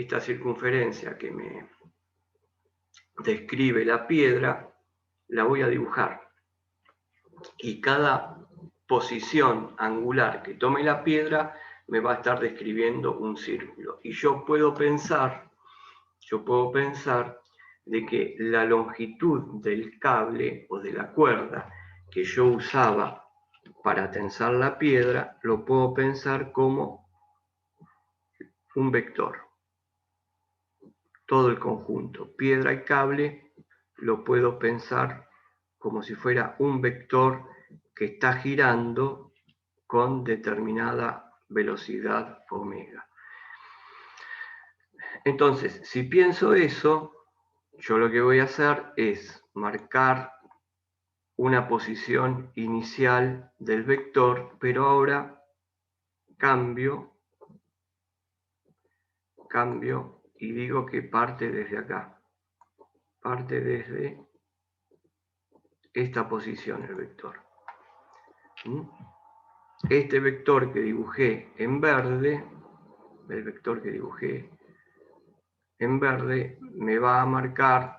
esta circunferencia que me describe la piedra, la voy a dibujar. Y cada posición angular que tome la piedra me va a estar describiendo un círculo. Y yo puedo pensar de que la longitud del cable o de la cuerda que yo usaba para tensar la piedra, lo puedo pensar como un vector. Todo el conjunto, piedra y cable, lo puedo pensar como si fuera un vector que está girando con determinada velocidad omega. Entonces, si pienso eso, yo lo que voy a hacer es marcar una posición inicial del vector, pero ahora cambio y digo que parte desde acá. Parte desde esta posición el vector. Este vector que dibujé en verde, el vector que dibujé en verde, me va a marcar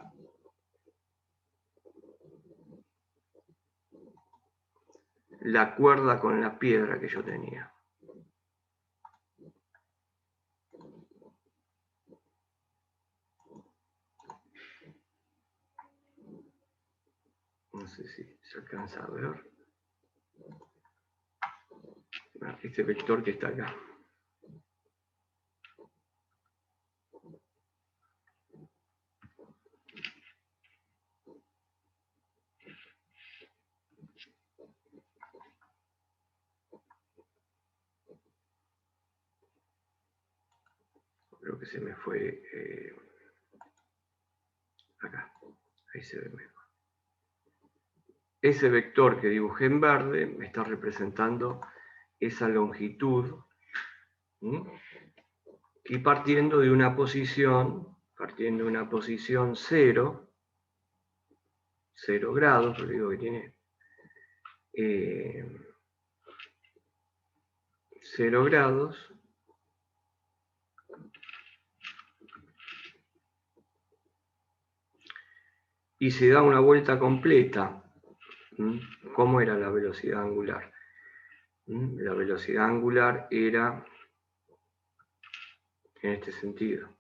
la cuerda con la piedra que yo tenía. No sé si se alcanza a ver. Este vector que está acá. Creo que se me fue acá. Ahí se ve mejor. Ese vector que dibujé en verde me está representando esa longitud. Y partiendo de una posición 0 grados, pero digo que tiene 0 grados, y se da una vuelta completa. ¿Cómo era la velocidad angular? La velocidad angular era en este sentido.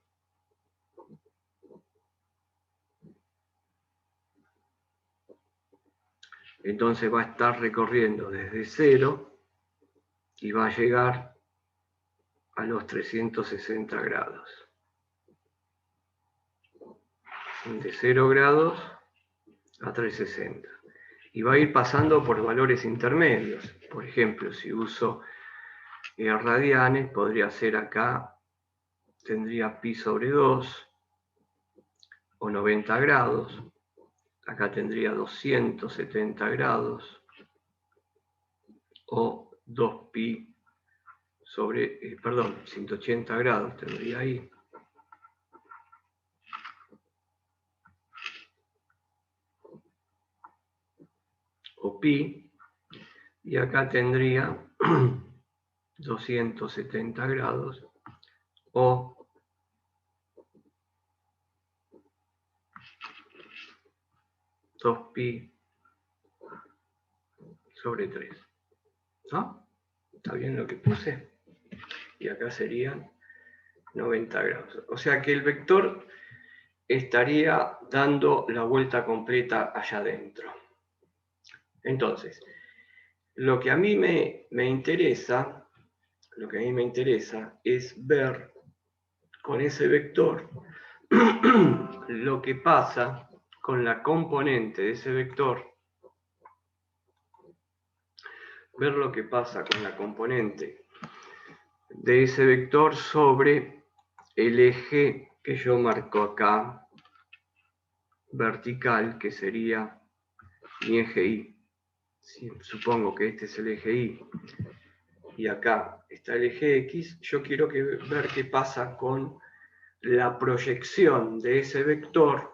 Entonces va a estar recorriendo desde 0 y va a llegar a los 360 grados. De 0 grados a 360. Y va a ir pasando por valores intermedios. Por ejemplo, si uso radianes, podría ser acá, tendría pi sobre 2 o 90 grados. Acá tendría 270 grados o 2pi sobre, 180 grados tendría ahí. O pi, y acá tendría 270 grados o 2pi sobre 3. ¿No? ¿Está bien lo que puse? Y acá serían 90 grados. O sea que el vector estaría dando la vuelta completa allá adentro. Entonces, lo que a mí me interesa es ver con ese vector lo que pasa con la componente de ese vector, ver lo que pasa con la componente de ese vector sobre el eje que yo marco acá, vertical, que sería mi eje Y. Sí, supongo que este es el eje Y y acá está el eje X. Yo quiero ver qué pasa con la proyección de ese vector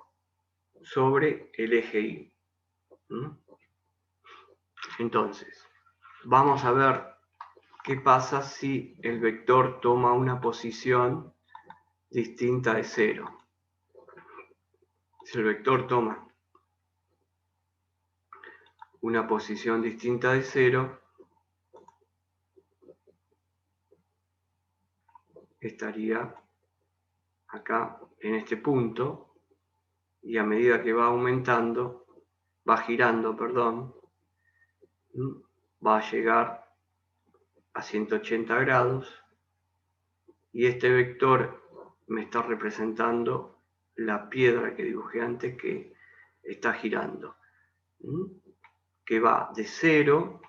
sobre el eje Y. Entonces, vamos a ver qué pasa si el vector toma una posición distinta de 0. Si el vector toma una posición distinta de 0, estaría acá en este punto, y a medida que va aumentando, va girando, perdón, va a llegar a 180 grados, y este vector me está representando la piedra que dibujé antes que está girando, que va de 0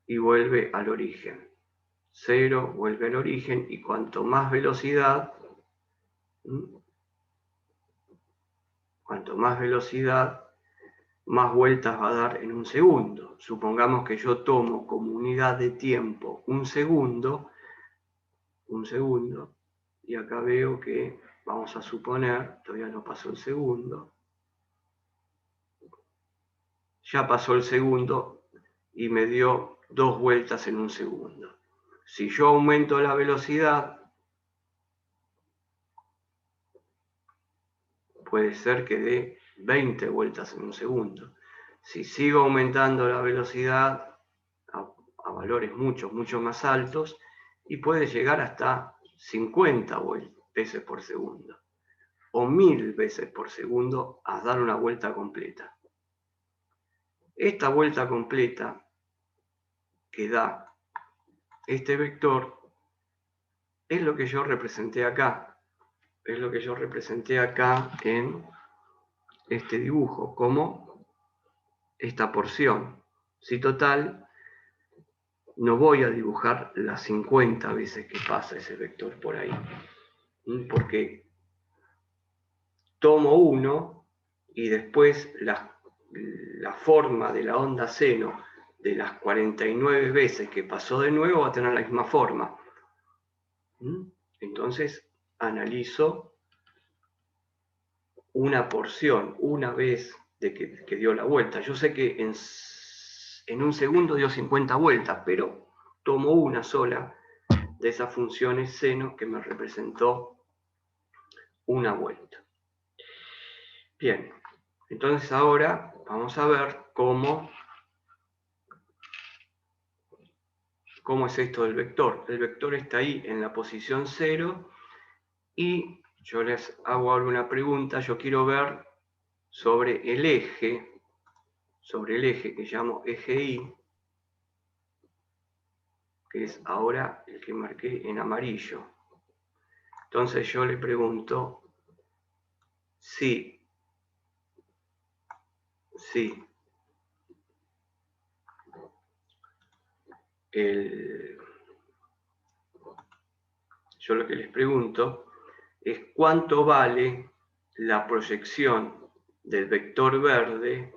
y vuelve al origen. 0 vuelve al origen, y cuanto más velocidad, más vueltas va a dar en un segundo. Supongamos que yo tomo como unidad de tiempo un segundo, y acá veo que, vamos a suponer, todavía no pasó el segundo, ya pasó el segundo y me dio 2 vueltas en un segundo. Si yo aumento la velocidad, puede ser que dé 20 vueltas en un segundo. Si sigo aumentando la velocidad a valores mucho más altos, y puede llegar hasta 50 veces por segundo o 1000 veces por segundo a dar una vuelta completa. Esta vuelta completa que da este vector es lo que yo representé acá. Es lo que yo representé acá en este dibujo, como esta porción. Si total, no voy a dibujar las 50 veces que pasa ese vector por ahí, porque tomo uno y después la forma de la onda seno de las 49 veces que pasó de nuevo va a tener la misma forma. Entonces analizo una porción, una vez de que dio la vuelta. Yo sé que en un segundo dio 50 vueltas, pero tomo una sola de esas funciones seno que me representó una vuelta. Bien, entonces ahora vamos a ver cómo es esto del vector. El vector está ahí en la posición 0 y yo les hago ahora una pregunta. Yo quiero ver sobre el eje que llamo eje Y, que es ahora el que marqué en amarillo. Entonces yo le pregunto si yo lo que les pregunto es cuánto vale la proyección del vector verde,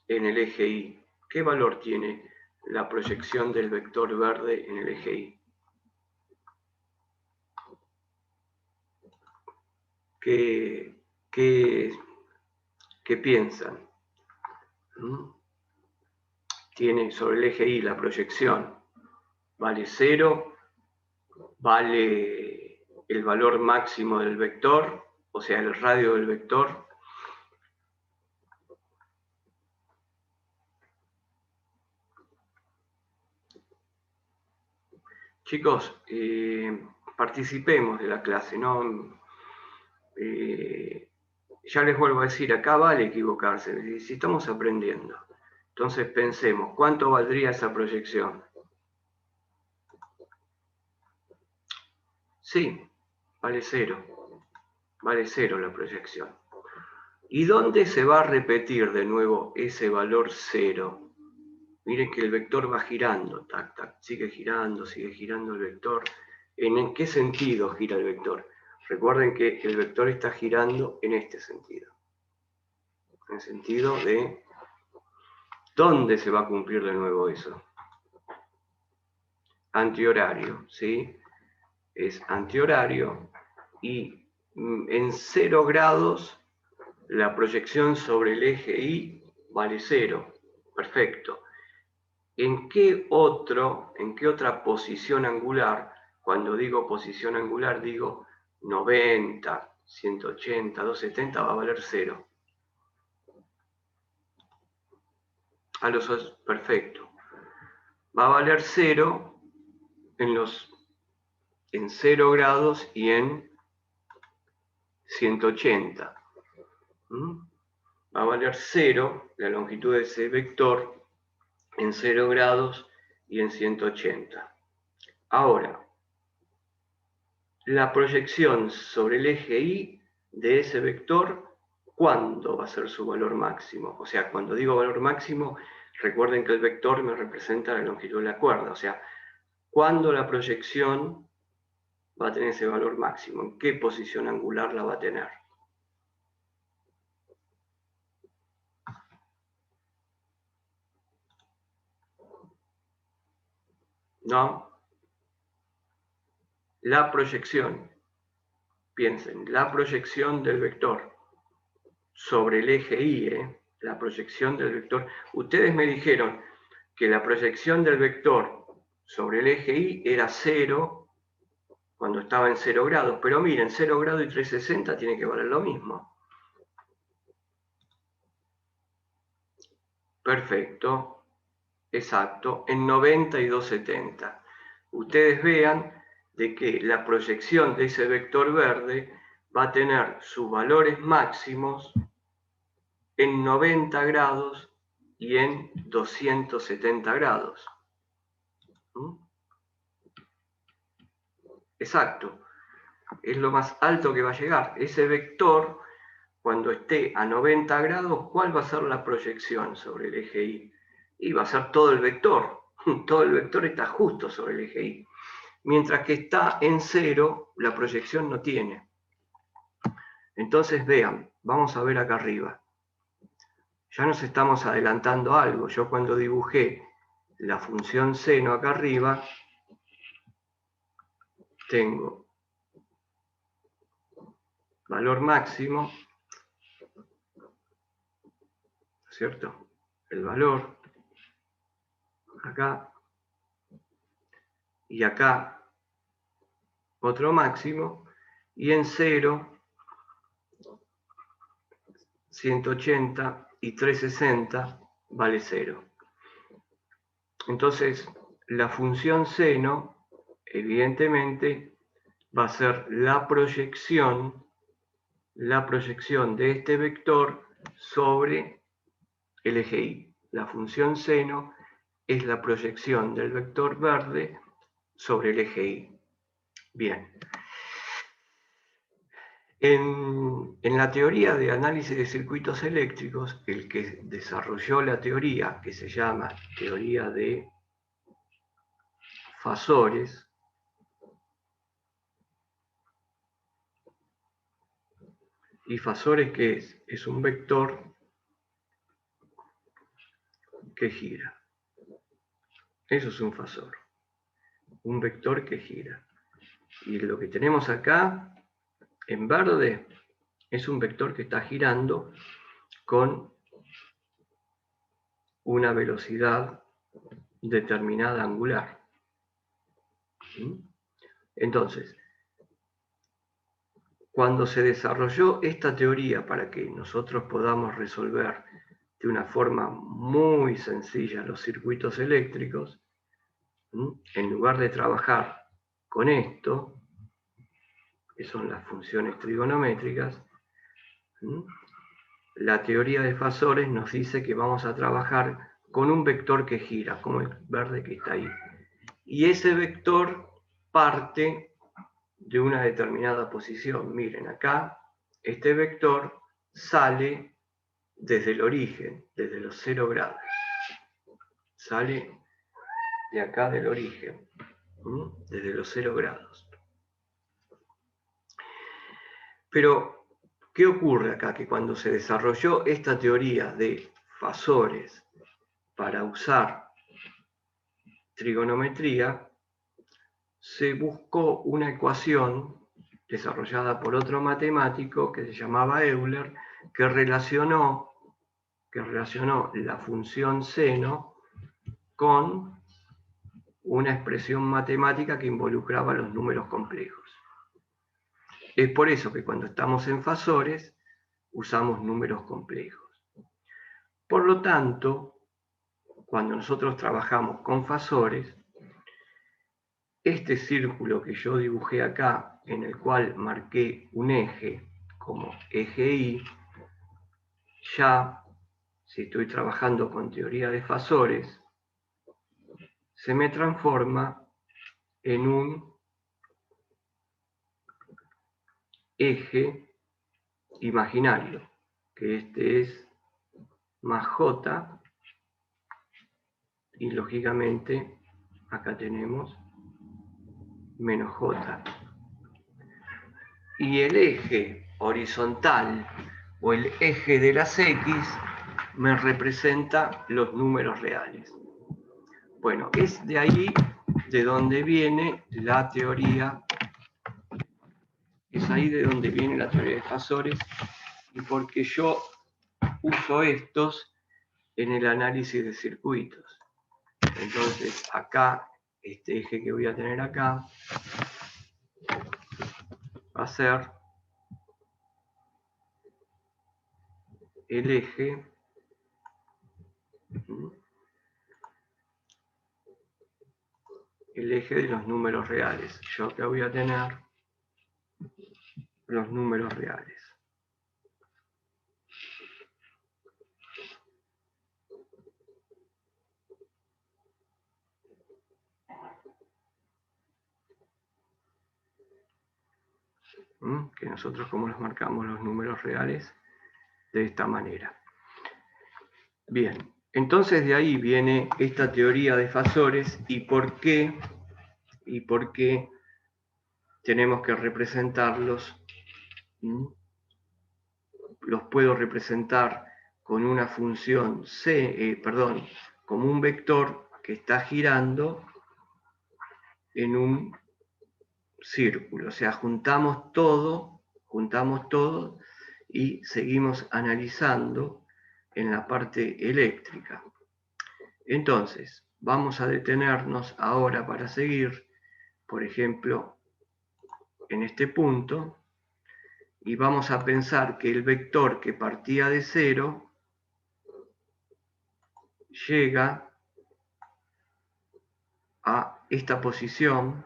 en el eje Y. ¿Qué valor tiene la proyección del vector verde en el eje Y? ¿Qué piensan? Tiene sobre el eje Y la proyección. ¿Vale 0? ¿Vale el valor máximo del vector? O sea, el radio del vector. Chicos, participemos de la clase, ¿no? Ya les vuelvo a decir, acá vale equivocarse, si estamos aprendiendo. Entonces pensemos, ¿cuánto valdría esa proyección? Sí, vale 0. Vale 0 la proyección. ¿Y dónde se va a repetir de nuevo ese valor 0? Miren que el vector va girando, tac, tac, sigue girando el vector. ¿En qué sentido gira el vector? Recuerden que el vector está girando en este sentido. En el sentido de ¿dónde se va a cumplir de nuevo eso? Antihorario, ¿sí? Es antihorario y en 0 grados la proyección sobre el eje Y vale 0. Perfecto. ¿En qué otra posición angular? Cuando digo posición angular, digo 90, 180, 270, va a valer 0. Perfecto. Va a valer 0 en 0 grados y en 180. Va a valer 0 la longitud de ese vector en 0 grados y en 180. Ahora, la proyección sobre el eje Y de ese vector, ¿cuándo va a ser su valor máximo? O sea, cuando digo valor máximo, recuerden que el vector me representa la longitud de la cuerda. O sea, ¿cuándo la proyección va a tener ese valor máximo? ¿En qué posición angular la va a tener? ¿No? La proyección. Piensen, la proyección del vector sobre el eje Y, la proyección del vector. Ustedes me dijeron que la proyección del vector sobre el eje Y era 0 cuando estaba en 0 grados, pero miren, 0 grados y 360 tiene que valer lo mismo. Perfecto, exacto, en 90 y 270. Ustedes vean de que la proyección de ese vector verde va a tener sus valores máximos en 90 grados y en 270 grados. Exacto, es lo más alto que va a llegar. Ese vector, cuando esté a 90 grados, ¿cuál va a ser la proyección sobre el eje Y? Y va a ser todo el vector. Todo el vector está justo sobre el eje Y. Mientras que está en 0, la proyección no tiene. Entonces vean, vamos a ver acá arriba. Ya nos estamos adelantando a algo. Yo cuando dibujé la función seno acá arriba, tengo valor máximo, ¿cierto? El valor, acá, y acá otro máximo, y en 0, 180 y 360 vale 0. Entonces, la función seno, evidentemente, va a ser la proyección de este vector sobre el eje Y. La función seno es la proyección del vector verde sobre el eje Y. Bien. En la teoría de análisis de circuitos eléctricos, el que desarrolló la teoría, que se llama teoría de fasores, ¿y fasores qué es? Es un vector que gira. Eso es un fasor. Un vector que gira. Y lo que tenemos acá, en verde, es un vector que está girando con una velocidad determinada angular. Entonces, cuando se desarrolló esta teoría para que nosotros podamos resolver de una forma muy sencilla los circuitos eléctricos, en lugar de trabajar con esto, que son las funciones trigonométricas, la teoría de fasores nos dice que vamos a trabajar con un vector que gira, como el verde que está ahí. Y ese vector parte de una determinada posición. Miren, acá este vector sale desde el origen, desde los 0 grados. Sale de acá del origen, desde los 0 grados. Pero, ¿qué ocurre acá? Que cuando se desarrolló esta teoría de fasores para usar trigonometría, se buscó una ecuación desarrollada por otro matemático que se llamaba Euler, que relacionó la función seno con una expresión matemática que involucraba los números complejos. Es por eso que cuando estamos en fasores usamos números complejos. Por lo tanto, cuando nosotros trabajamos con fasores, este círculo que yo dibujé acá, en el cual marqué un eje como eje Y, ya, si estoy trabajando con teoría de fasores, se me transforma en un eje imaginario, que este es más J, y lógicamente acá tenemos menos J. Y el eje horizontal o el eje de las X me representa los números reales. Bueno, es de ahí de donde viene la teoría, es ahí de donde viene la teoría de fasores, y porque yo uso estos en el análisis de circuitos. Entonces acá, este eje que voy a tener acá, va a ser el eje de los números reales. Yo acá voy a tener los números reales. Que nosotros como los marcamos los números reales de esta manera. Bien, entonces de ahí viene esta teoría de fasores y por qué tenemos que representarlos. Los puedo representar con una función como un vector que está girando en un círculo. O sea, juntamos todo y seguimos analizando en la parte eléctrica. Entonces, vamos a detenernos ahora para seguir, por ejemplo, en este punto, y vamos a pensar que el vector que partía de 0 llega a esta posición.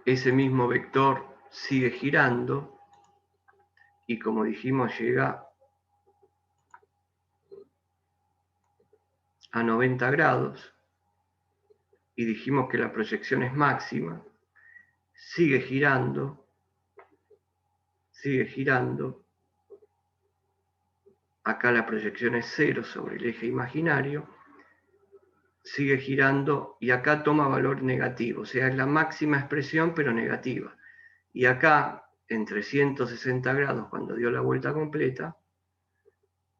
Ese mismo vector sigue girando y, como dijimos, llega a 90 grados y dijimos que la proyección es máxima. Sigue girando, acá la proyección es 0 sobre el eje imaginario, sigue girando y acá toma valor negativo, o sea, es la máxima expresión pero negativa. Y acá, en 360 grados, cuando dio la vuelta completa,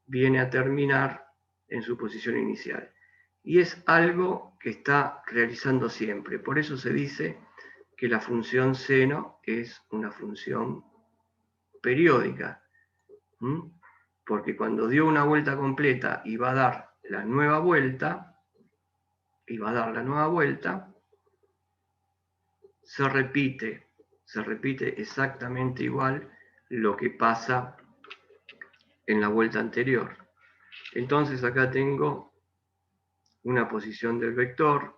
viene a terminar en su posición inicial. Y es algo que está realizando siempre. Por eso se dice que la función seno es una función periódica. Porque cuando dio una vuelta completa y va a dar la nueva vuelta, se repite exactamente igual lo que pasa en la vuelta anterior. Entonces acá tengo una posición del vector,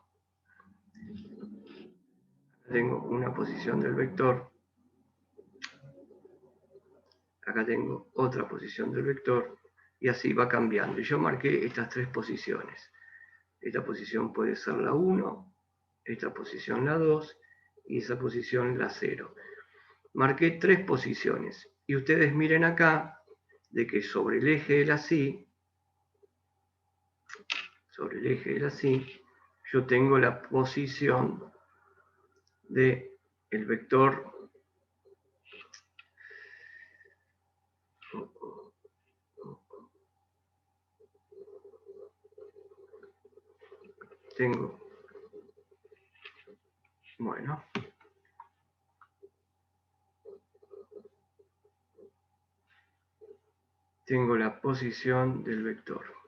acá tengo otra posición del vector, y así va cambiando. Y yo marqué estas tres posiciones. Esta posición puede ser la 1, esta posición la 2, y esa posición la 0. Marqué tres posiciones, y ustedes miren acá, de que sobre el eje de la Y, yo tengo la posición del vector tengo la posición del vector.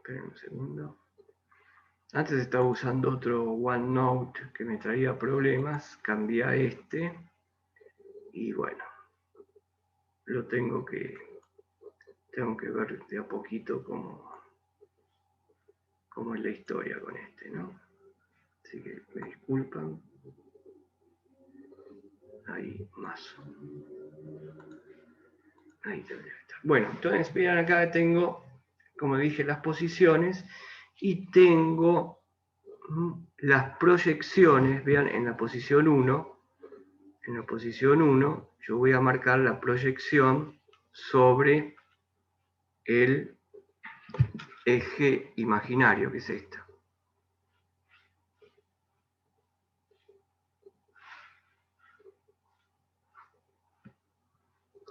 Esperen un segundo. Antes estaba usando otro OneNote que me traía problemas. Cambié a este. Y bueno, lo tengo que ver de a poquito cómo es la historia con este, ¿no? Así que me disculpan. Ahí más. Ahí tendría que estar. Bueno, entonces vean acá tengo, como dije, las posiciones y tengo las proyecciones. Vean, en la posición 1, yo voy a marcar la proyección sobre el eje imaginario, que es esta.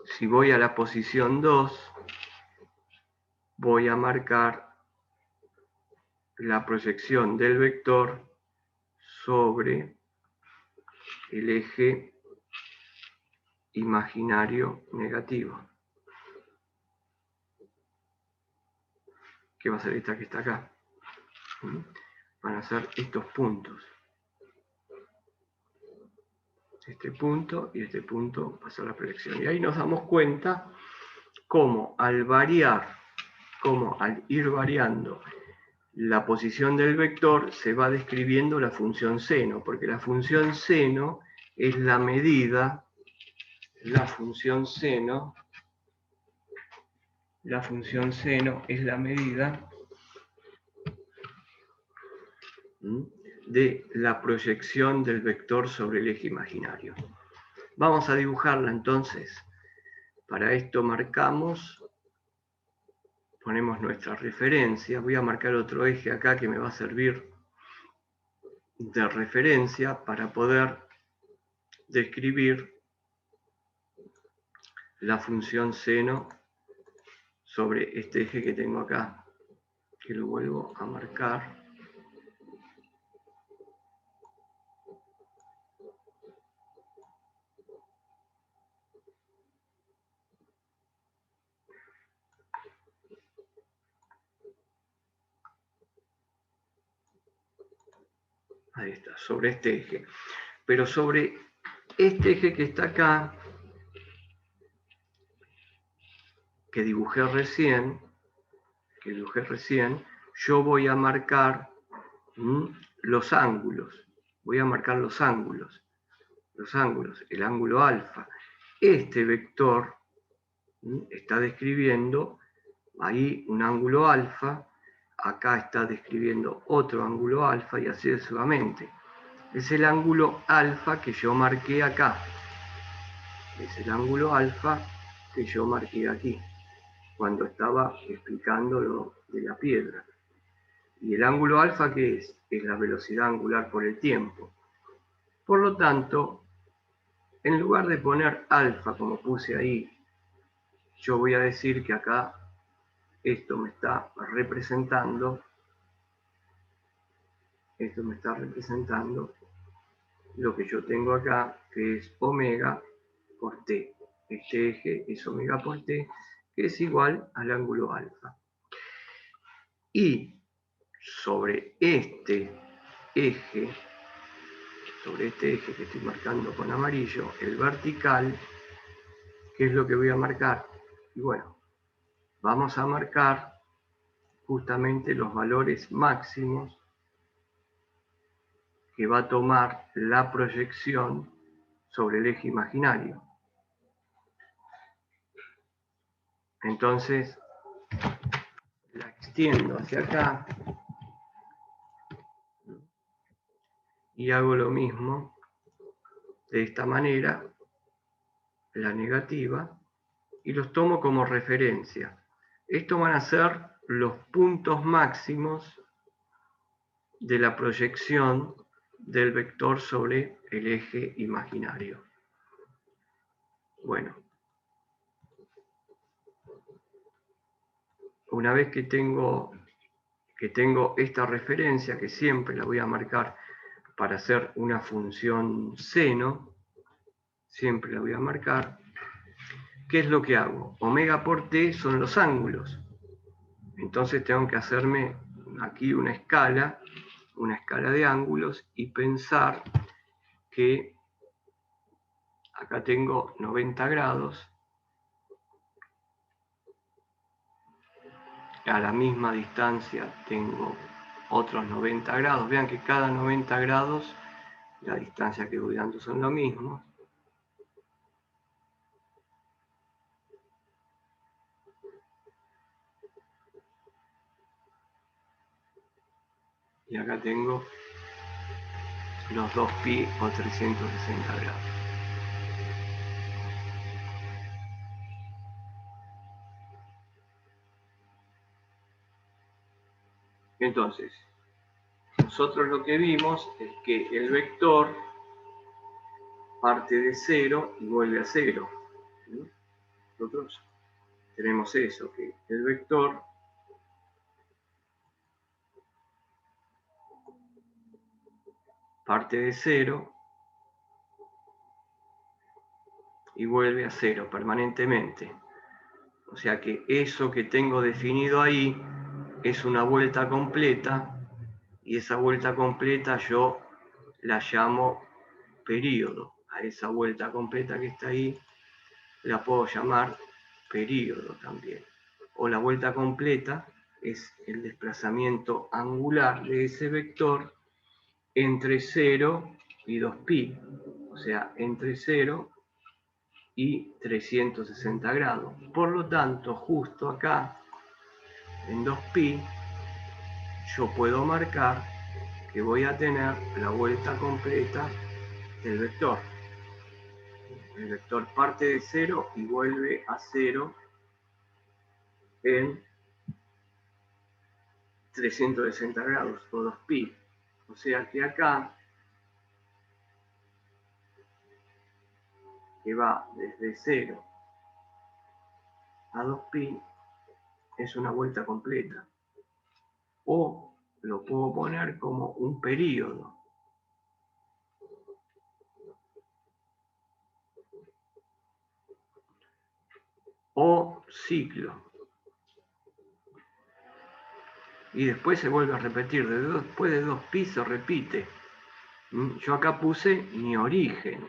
Si voy a la posición 2, voy a marcar la proyección del vector sobre el eje imaginario negativo, que va a ser esta que está acá. Van a ser estos puntos. Este punto y este punto va a ser la proyección. Y ahí nos damos cuenta cómo al ir variando la posición del vector, se va describiendo la función seno, porque la función seno es la medida, de la proyección del vector sobre el eje imaginario. Vamos a dibujarla entonces. Para esto ponemos nuestra referencia. Voy a marcar otro eje acá que me va a servir de referencia para poder describir la función seno sobre este eje que tengo acá, que lo vuelvo a marcar. Ahí está, sobre este eje. Pero sobre este eje que está acá, que dibujé recién, yo voy a marcar los ángulos. Voy a marcar los ángulos, el ángulo alfa. Este vector está describiendo ahí un ángulo alfa, acá está describiendo otro ángulo alfa y así sucesivamente. Es el ángulo alfa que yo marqué acá. Es el ángulo alfa que yo marqué aquí, cuando estaba explicando lo de la piedra. ¿Y el ángulo alfa qué es? Es la velocidad angular por el tiempo. Por lo tanto, en lugar de poner alfa como puse ahí, yo voy a decir que acá esto me está representando lo que yo tengo acá, que es omega por t. Este eje es omega por t, que es igual al ángulo alfa. Y sobre este eje que estoy marcando con amarillo, el vertical, ¿qué es lo que voy a marcar? Y bueno, vamos a marcar justamente los valores máximos que va a tomar la proyección sobre el eje imaginario. Entonces, la extiendo hacia acá y hago lo mismo de esta manera, la negativa, y los tomo como referencia. Estos van a ser los puntos máximos de la proyección del vector sobre el eje imaginario. Bueno, una vez que tengo esta referencia, que siempre la voy a marcar para hacer una función seno, siempre la voy a marcar, ¿qué es lo que hago? Omega por t son los ángulos. Entonces tengo que hacerme aquí una escala de ángulos y pensar que acá tengo 90 grados, a la misma distancia tengo otros 90 grados. Vean que cada 90 grados la distancia que voy dando son lo mismo. Y acá tengo los 2pi o 360 grados. Entonces, nosotros lo que vimos es que el vector parte de 0 y vuelve a 0. Nosotros tenemos eso, que el vector parte de 0 y vuelve a 0 permanentemente. O sea que eso que tengo definido ahí es una vuelta completa, y esa vuelta completa yo la llamo período. A esa vuelta completa que está ahí la puedo llamar período también. O la vuelta completa es el desplazamiento angular de ese vector entre 0 y 2pi. O sea, entre 0 y 360 grados. Por lo tanto, justo acá, en 2pi, yo puedo marcar que voy a tener la vuelta completa del vector. El vector parte de 0 y vuelve a 0 en 360 grados o 2pi. O sea que acá, que va desde 0 a 2pi, es una vuelta completa. O lo puedo poner como un período. O ciclo. Y después se vuelve a repetir. Después de 2pi se repite. Yo acá puse mi origen.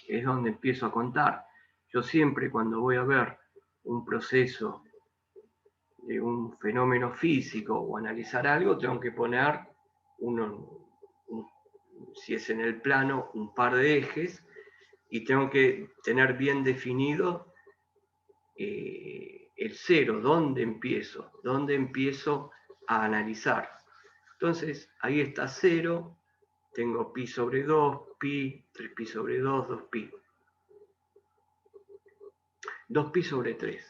Es donde empiezo a contar. Yo siempre cuando voy a ver un proceso de un fenómeno físico o analizar algo, tengo que poner si es en el plano, un par de ejes, y tengo que tener bien definido el cero, dónde empiezo a analizar. Entonces, ahí está 0, tengo pi sobre 2, pi, 3pi sobre 2, 2pi. 2pi sobre 3.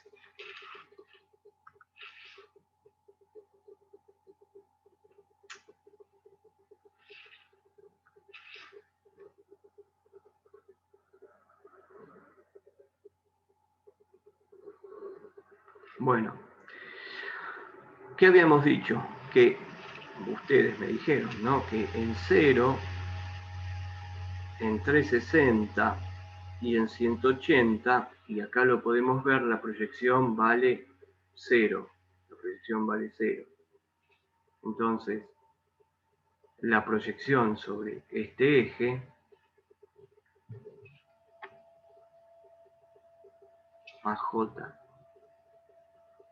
Bueno, ¿qué habíamos dicho? Que ustedes me dijeron, ¿no? Que en 0, en 360 y en 180, y acá lo podemos ver, la proyección vale 0. La proyección vale 0. Entonces, la proyección sobre este eje a j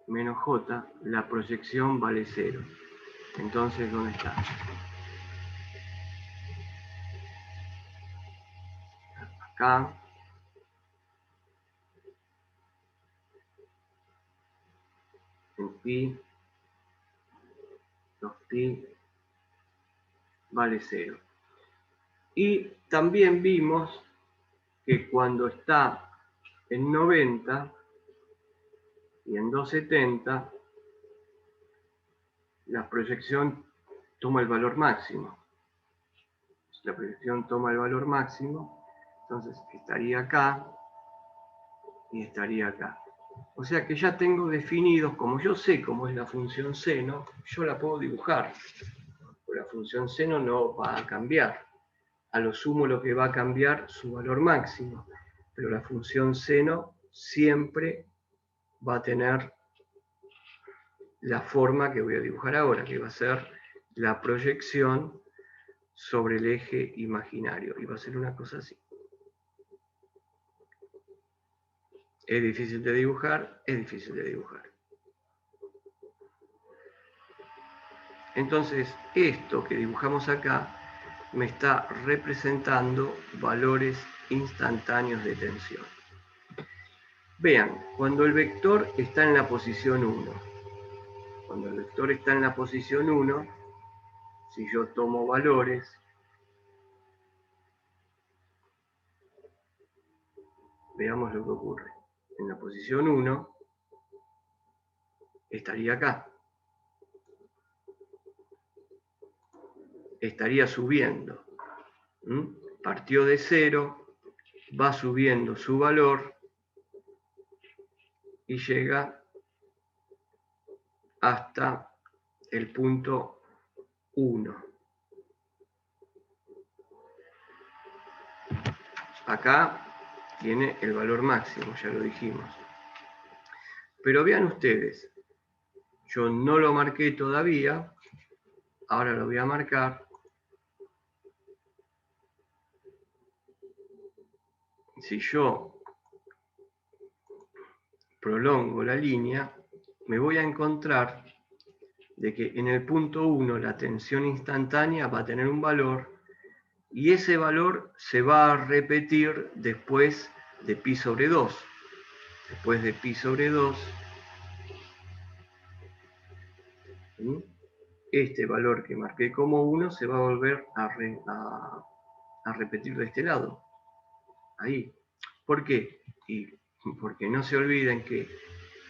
menos j, la proyección vale 0. Entonces, ¿dónde está? Acá. En pi, 2pi, vale 0. Y también vimos que cuando está en 90 y en 270, la proyección toma el valor máximo. La proyección toma el valor máximo, entonces estaría acá y estaría acá. O sea que ya tengo definidos, como yo sé cómo es la función seno, yo la puedo dibujar. La función seno no va a cambiar. A lo sumo lo que va a cambiar su valor máximo. Pero la función seno siempre va a tener la forma que voy a dibujar ahora, que va a ser la proyección sobre el eje imaginario. Y va a ser una cosa así. Es difícil de dibujar, es difícil de dibujar. Entonces, esto que dibujamos acá me está representando valores instantáneos de tensión. Vean, cuando el vector está en la posición 1, cuando el vector está en la posición 1, si yo tomo valores, veamos lo que ocurre. En la posición 1 estaría acá. Estaría subiendo. Partió de 0, va subiendo su valor y llega hasta el punto 1. Acá tiene el valor máximo, ya lo dijimos. Pero vean ustedes, yo no lo marqué todavía, ahora lo voy a marcar. Si yo prolongo la línea, me voy a encontrar de que en el punto 1 la tensión instantánea va a tener un valor y ese valor se va a repetir después de pi sobre 2. Después de pi sobre 2, este valor que marqué como 1 se va a volver a repetir de este lado. Ahí. ¿Por qué? Y porque no se olviden que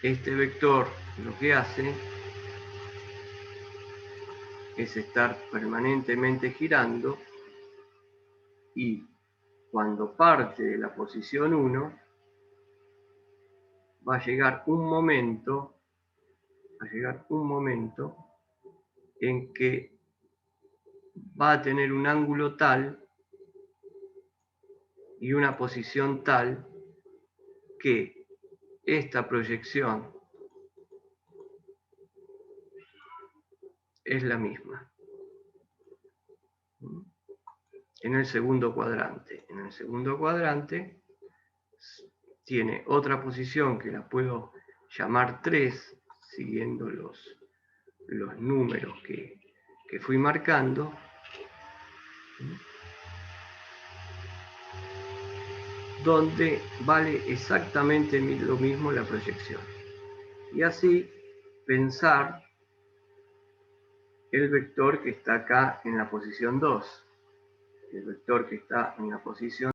este vector lo que hace es estar permanentemente girando y cuando parte de la posición 1 va a llegar un momento en que va a tener un ángulo tal y una posición tal que esta proyección es la misma. En el segundo cuadrante. En el segundo cuadrante tiene otra posición que la puedo llamar 3, siguiendo los números que fui marcando. Donde vale exactamente lo mismo la proyección. Y así pensar el vector que está acá en la posición 2. El vector que está en la posición